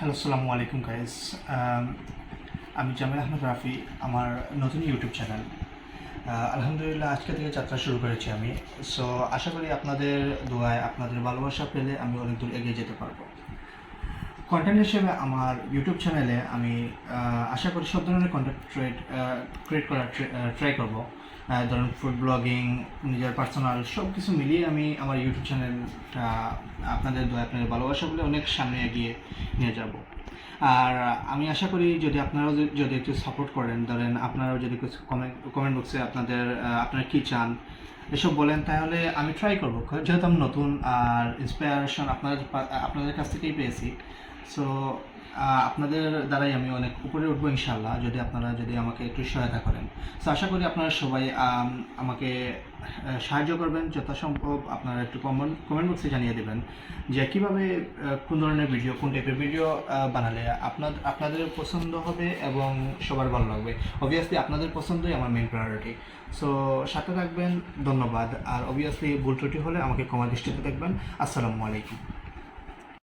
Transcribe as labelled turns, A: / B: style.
A: Hello, আসসালামু আলাইকুম guys. আমি জামিল আহমেদ রাফি, আমার নতুন ইউটিউব চ্যানেল। আলহামদুলিল্লাহ আজকে থেকে যাত্রা শুরু করেছি আমি। সো আশা করি আপনাদের দোয়ায়, আপনাদের ভালোবাসা পেলে আমি অনেক দূর এগিয়ে যেতে পারবো। কন্টেন্ট হিসেবে আমার ইউটিউব চ্যানেলে আমি আশা করি সব ধরনের কন্টেন্ট ক্রিয়েট করার ট্রাই করবো। ধরুন ফুড ব্লগিং, নিজের পার্সোনাল সব কিছু মিলিয়ে আমি আমার ইউটিউব চ্যানেলটা আপনাদের দোয়া, আপনাদের ভালোবাসা বলে অনেক সামনে এগিয়ে নিয়ে যাব। আর আমি আশা করি যদি আপনারাও যদি একটু সাপোর্ট করেন, ধরেন আপনারাও যদি কিছু কমেন্ট বক্সে আপনারা কী চান এসব বলেন, তাহলে আমি ট্রাই করবো। যেহেতু আমি নতুন আর ইন্সপিরেশন আপনাদের কাছ থেকেই পেয়েছি। সো আপনাদের দ্বারাই আমি অনেক উপরে উঠবো ইনশাল্লাহ, যদি আমাকে একটু সহায়তা করেন। সো আশা করি আপনারা সবাই আমাকে সাহায্য করবেন যথাসম্ভব। আপনারা একটু কমেন্ট বক্সে জানিয়ে দেবেন যে কীভাবে, কোন ধরনের ভিডিও, কোন টাইপের ভিডিও বানালে আপনাদের পছন্দ হবে এবং সবার ভালো লাগবে। অবভিয়াসলি আপনাদের পছন্দই আমার মেইন প্রায়োরিটি। সো সাথে থাকবেন, ধন্যবাদ। আর অবভিয়াসলি ভুল ত্রুটি হলে আমাকে ক্ষমা দৃষ্টিতে দেখবেন। আসসালামু আলাইকুম।